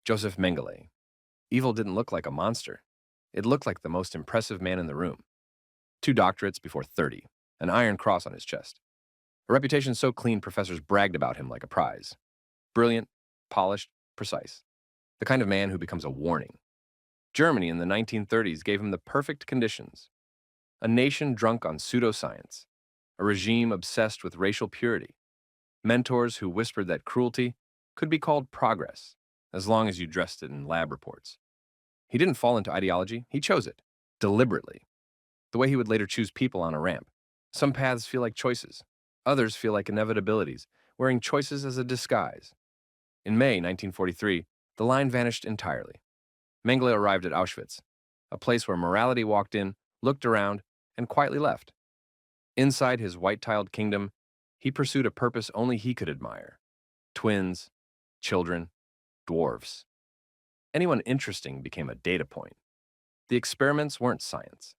Josef Mengele. Evil didn't look like a monster. It looked like the most impressive man in the room. 2 doctorates before 30, an iron cross on his chest. A reputation so clean professors bragged about him like a prize. Brilliant, polished, precise. The kind of man who becomes a warning. Germany in the 1930s gave him the perfect conditions. A nation drunk on pseudoscience. A regime obsessed with racial purity. Mentors who whispered that cruelty could be called progress, as long as you dressed it in lab reports. He didn't fall into ideology, he chose it, deliberately. The way he would later choose people on a ramp. Some paths feel like choices. Others feel like inevitabilities, wearing choices as a disguise. In May 1943, the line vanished entirely. Mengele arrived at Auschwitz, a place where morality walked in, looked around, and quietly left. Inside his white-tiled kingdom, he pursued a purpose only he could admire. Twins, children, dwarfs. Anyone interesting became a data point. The experiments weren't science.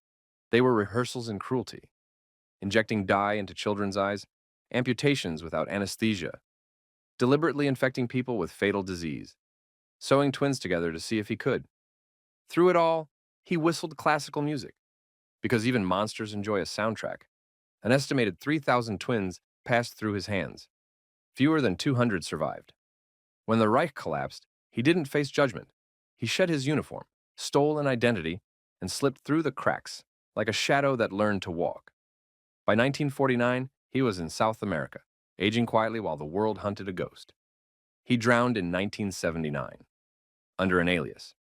They were rehearsals in cruelty. Injecting dye into children's eyes, amputations without anesthesia, deliberately infecting people with fatal disease, sewing twins together to see if he could. Through it all, he whistled classical music, because even monsters enjoy a soundtrack. An estimated 3,000 twins passed through his hands. Fewer than 200 survived. When the Reich collapsed, he didn't face judgment. He shed his uniform, stole an identity, and slipped through the cracks, like a shadow that learned to walk. By 1949, he was in South America, aging quietly while the world hunted a ghost. He drowned in 1979, under an alias.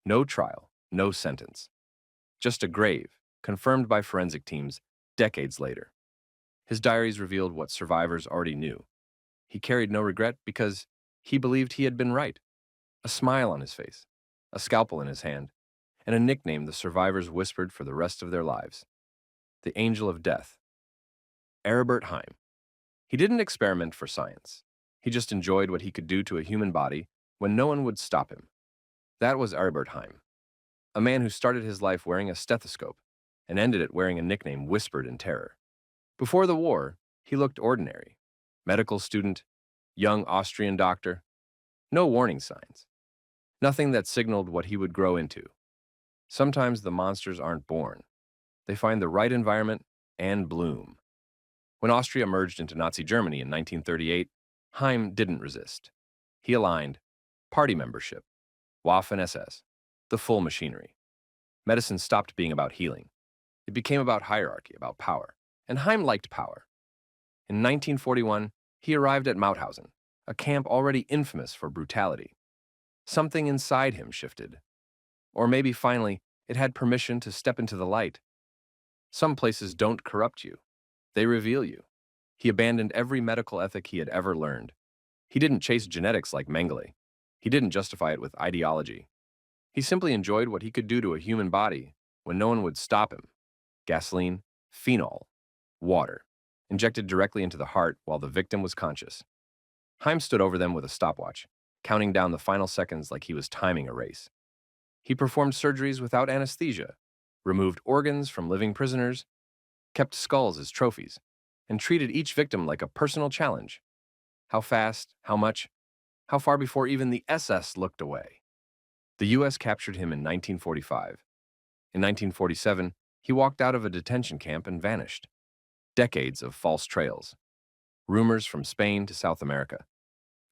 No trial, no sentence. Just a grave, confirmed by forensic teams decades later. His diaries revealed what survivors already knew. He carried no regret because he believed he had been right. A smile on his face, a scalpel in his hand, and a nickname the survivors whispered for the rest of their lives. The Angel of Death. Aribert Heim. He didn't experiment for science. He just enjoyed what he could do to a human body when no one would stop him. That was Aribert Heim, a man who started his life wearing a stethoscope and ended it wearing a nickname whispered in terror. Before the war, he looked ordinary. Medical student, young Austrian doctor. No warning signs. Nothing that signaled what he would grow into. Sometimes the monsters aren't born. They find the right environment and bloom. When Austria merged into Nazi Germany in 1938, Heim didn't resist. He aligned party membership, Waffen-SS, the full machinery. Medicine stopped being about healing. It became about hierarchy, about power. And Heim liked power. In 1941, he arrived at Mauthausen, a camp already infamous for brutality. Something inside him shifted. Or maybe finally, it had permission to step into the light. Some places don't corrupt you. They reveal you. He abandoned every medical ethic he had ever learned. He didn't chase genetics like Mengele. He didn't justify it with ideology. He simply enjoyed what he could do to a human body when no one would stop him. Gasoline, phenol, water, injected directly into the heart while the victim was conscious. Heim stood over them with a stopwatch, counting down the final seconds like he was timing a race. He performed surgeries without anesthesia, removed organs from living prisoners, kept skulls as trophies, and treated each victim like a personal challenge. How fast, how much, how far before even the SS looked away. The US captured him in 1945. In 1947, he walked out of a detention camp and vanished. Decades of false trails. Rumors from Spain to South America.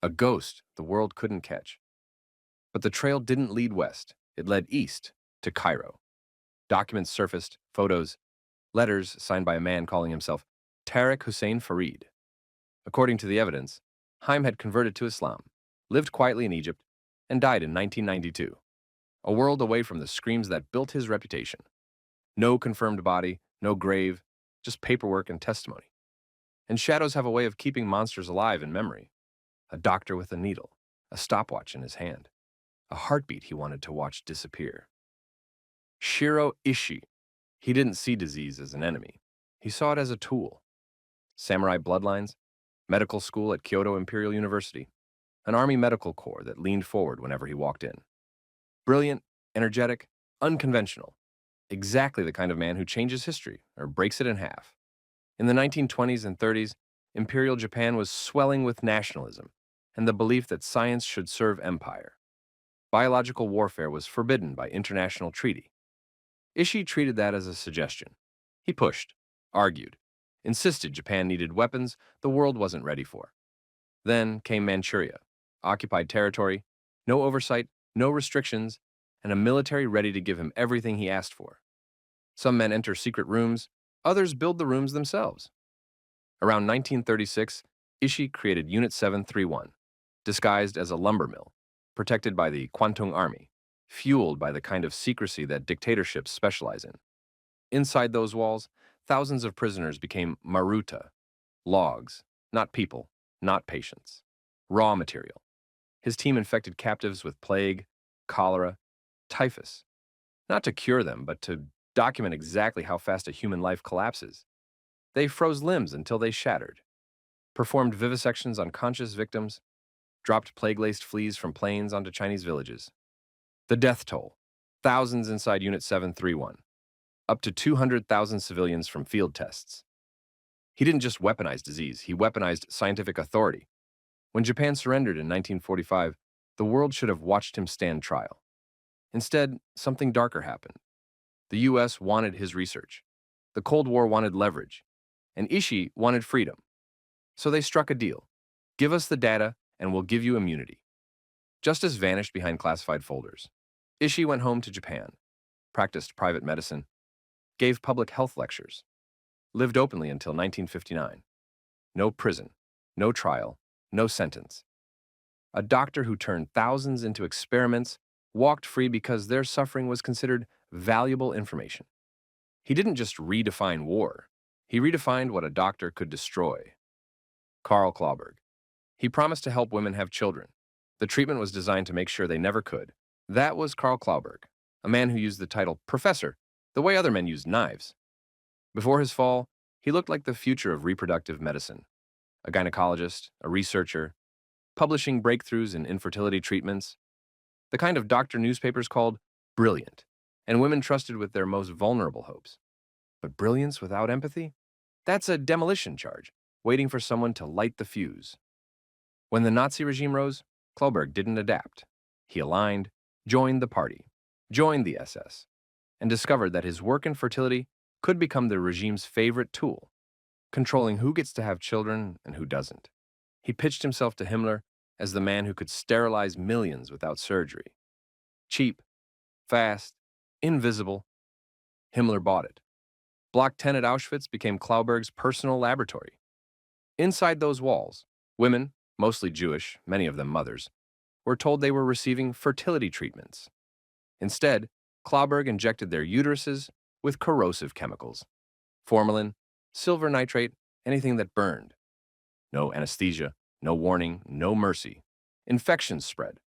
A ghost the world couldn't catch. But the trail didn't lead west. It led east to Cairo. Documents surfaced, photos, letters signed by a man calling himself Tariq Hussein Farid. According to the evidence, Heim had converted to Islam, lived quietly in Egypt, and died in 1992. A world away from the screams that built his reputation. No confirmed body, no grave, just paperwork and testimony. And shadows have a way of keeping monsters alive in memory. A doctor with a needle, a stopwatch in his hand, a heartbeat he wanted to watch disappear. Shiro Ishii. He didn't see disease as an enemy. He saw it as a tool. Samurai bloodlines, medical school at Kyoto Imperial University, an army medical corps that leaned forward whenever he walked in. Brilliant, energetic, unconventional. Exactly the kind of man who changes history or breaks it in half. In the 1920s and 30s, Imperial Japan was swelling with nationalism and the belief that science should serve empire. Biological warfare was forbidden by international treaty. Ishii treated that as a suggestion. He pushed, argued, insisted Japan needed weapons the world wasn't ready for. Then came Manchuria, occupied territory, no oversight, no restrictions, and a military ready to give him everything he asked for. Some men enter secret rooms, others build the rooms themselves. Around 1936, Ishii created Unit 731, disguised as a lumber mill, protected by the Kwantung Army, fueled by the kind of secrecy that dictatorships specialize in. Inside those walls, thousands of prisoners became maruta, logs, not people, not patients, raw material. His team infected captives with plague, cholera, typhus, not to cure them, but to document exactly how fast a human life collapses. They froze limbs until they shattered, performed vivisections on conscious victims, dropped plague-laced fleas from planes onto Chinese villages. The death toll, thousands inside Unit 731, up to 200,000 civilians from field tests. He didn't just weaponize disease, he weaponized scientific authority. When Japan surrendered in 1945, the world should have watched him stand trial. Instead, something darker happened. The US wanted his research. The Cold War wanted leverage. And Ishii wanted freedom. So they struck a deal. Give us the data, and we'll give you immunity. Justice vanished behind classified folders. Ishii went home to Japan, practiced private medicine, gave public health lectures, lived openly until 1959. No prison, no trial, no sentence. A doctor who turned thousands into experiments walked free because their suffering was considered valuable information. He didn't just redefine war. He redefined what a doctor could destroy. Karl Clauberg. He promised to help women have children. The treatment was designed to make sure they never could. That was Karl Clauberg, a man who used the title professor the way other men used knives. Before his fall, he looked like the future of reproductive medicine. A gynecologist, a researcher, publishing breakthroughs in infertility treatments, the kind of doctor newspapers called brilliant, and women trusted with their most vulnerable hopes. But brilliance without empathy? That's a demolition charge, waiting for someone to light the fuse. When the Nazi regime rose, Clauberg didn't adapt. He aligned, joined the party, joined the SS, and discovered that his work in fertility could become the regime's favorite tool, controlling who gets to have children and who doesn't. He pitched himself to Himmler as the man who could sterilize millions without surgery. Cheap, fast, invisible. Himmler bought it. Block 10 at Auschwitz became Clauberg's personal laboratory. Inside those walls, women, mostly Jewish, many of them mothers, were told they were receiving fertility treatments. Instead, Clauberg injected their uteruses with corrosive chemicals. Formalin, silver nitrate, anything that burned. No anesthesia, no warning, no mercy. Infections spread.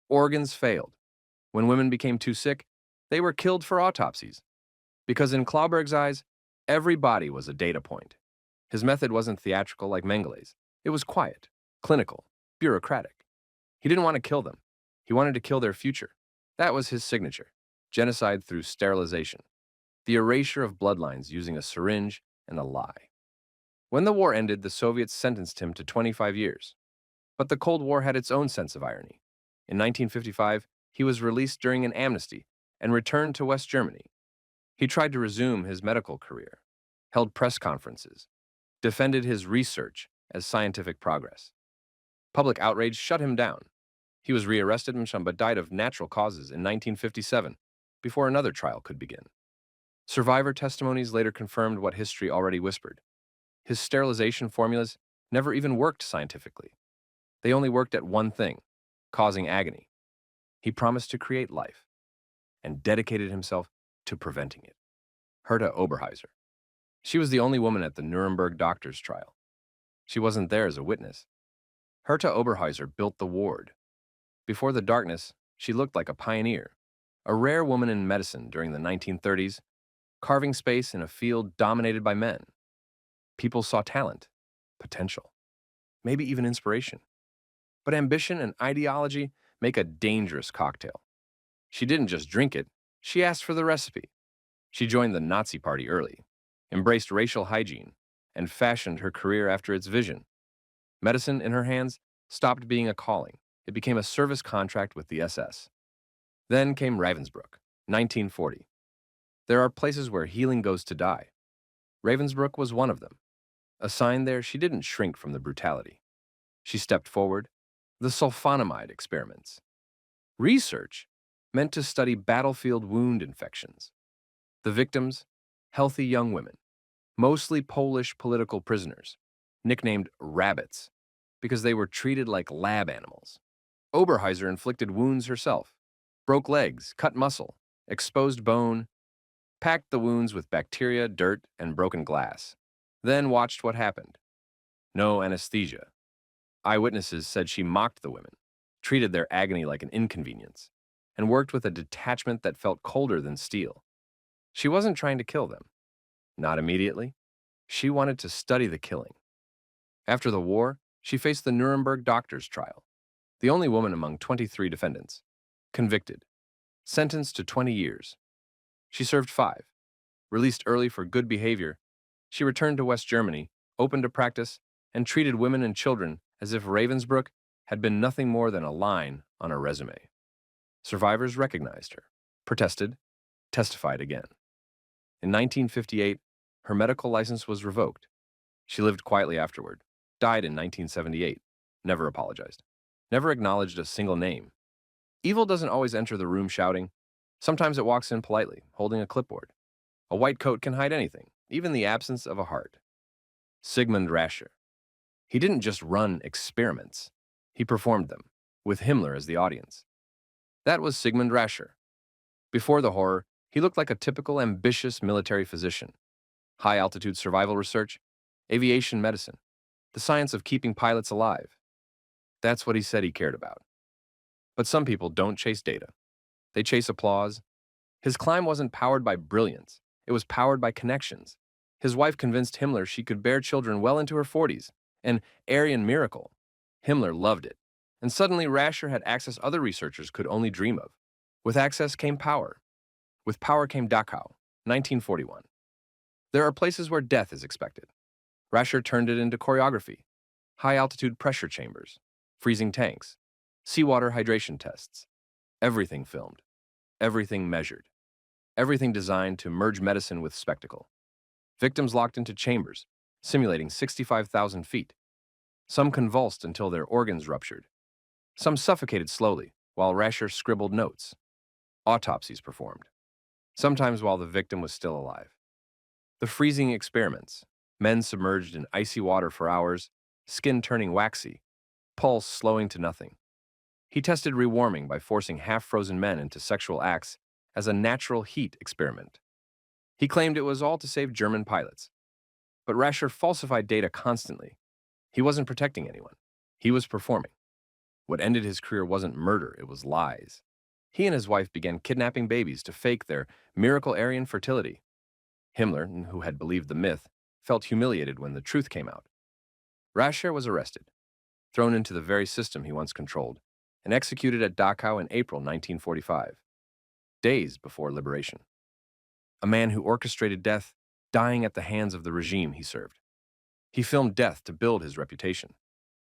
Organs failed. When women became too sick, they were killed for autopsies. Because in Clauberg's eyes, every body was a data point. His method wasn't theatrical like Mengele's. It was quiet, clinical, bureaucratic. He didn't want to kill them. He wanted to kill their future. That was his signature. Genocide through sterilization. The erasure of bloodlines using a syringe and a lie. When the war ended, the Soviets sentenced him to 25 years. But the Cold War had its own sense of irony. In 1955, he was released during an amnesty and returned to West Germany. He tried to resume his medical career, held press conferences, defended his research as scientific progress. Public outrage shut him down. He was rearrested but died of natural causes in 1957, before another trial could begin. Survivor testimonies later confirmed what history already whispered. His sterilization formulas never even worked scientifically. They only worked at one thing, causing agony. He promised to create life, and dedicated himself to preventing it. Herta Oberheuser. She was the only woman at the Nuremberg doctors' trial. She wasn't there as a witness. Herta Oberheuser built the ward. Before the darkness, she looked like a pioneer, a rare woman in medicine during the 1930s, carving space in a field dominated by men. People saw talent, potential, maybe even inspiration. But ambition and ideology make a dangerous cocktail. She didn't just drink it, she asked for the recipe. She joined the Nazi Party early, embraced racial hygiene, and fashioned her career after its vision. Medicine, in her hands, stopped being a calling. It became a service contract with the SS. Then came Ravensbrück, 1940. There are places where healing goes to die. Ravensbrück was one of them. A sign there she didn't shrink from the brutality. She stepped forward. The sulfonamide experiments. Research meant to study battlefield wound infections. The victims, healthy young women, mostly Polish political prisoners, nicknamed rabbits because they were treated like lab animals. Oberheuser inflicted wounds herself, broke legs, cut muscle, exposed bone, packed the wounds with bacteria, dirt, and broken glass, then watched what happened. No anesthesia. Eyewitnesses said she mocked the women, treated their agony like an inconvenience, and worked with a detachment that felt colder than steel. She wasn't trying to kill them. Not immediately. She wanted to study the killing. After the war, she faced the Nuremberg doctors' trial, the only woman among 23 defendants. Convicted. Sentenced to 20 years. She served 5. Released early for good behavior, she returned to West Germany, opened a practice, and treated women and children as if Ravensbrück had been nothing more than a line on a resume. Survivors recognized her, protested, testified again. In 1958, her medical license was revoked. She lived quietly afterward, died in 1978, never apologized, never acknowledged a single name. Evil doesn't always enter the room shouting. Sometimes it walks in politely, holding a clipboard. A white coat can hide anything, even the absence of a heart. Sigmund Rascher. He didn't just run experiments. He performed them, with Himmler as the audience. That was Sigmund Rascher. Before the horror, he looked like a typical ambitious military physician. High-altitude survival research, aviation medicine, the science of keeping pilots alive. That's what he said he cared about. But some people don't chase data. They chase applause. His climb wasn't powered by brilliance. It was powered by connections. His wife convinced Himmler she could bear children well into her 40s. An Aryan miracle. Himmler loved it. And suddenly Rascher had access other researchers could only dream of. With access came power. With power came Dachau, 1941. There are places where death is expected. Rascher turned it into choreography. High-altitude pressure chambers, freezing tanks, seawater hydration tests. Everything filmed. Everything measured. Everything designed to merge medicine with spectacle. Victims locked into chambers, simulating 65,000 feet. Some convulsed until their organs ruptured. Some suffocated slowly, while Rascher scribbled notes. Autopsies performed, sometimes while the victim was still alive. The freezing experiments, men submerged in icy water for hours, skin turning waxy, pulse slowing to nothing. He tested rewarming by forcing half-frozen men into sexual acts as a natural heat experiment. He claimed it was all to save German pilots. But Rascher falsified data constantly. He wasn't protecting anyone. He was performing. What ended his career wasn't murder, it was lies. He and his wife began kidnapping babies to fake their miracle Aryan fertility. Himmler, who had believed the myth, felt humiliated when the truth came out. Rascher was arrested, thrown into the very system he once controlled, and executed at Dachau in April 1945, days before liberation. A man who orchestrated death, dying at the hands of the regime he served. He filmed death to build his reputation,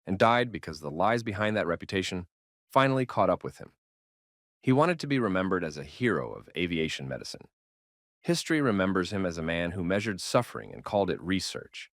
and died because the lies behind that reputation finally caught up with him. He wanted to be remembered as a hero of aviation medicine. History remembers him as a man who measured suffering and called it research.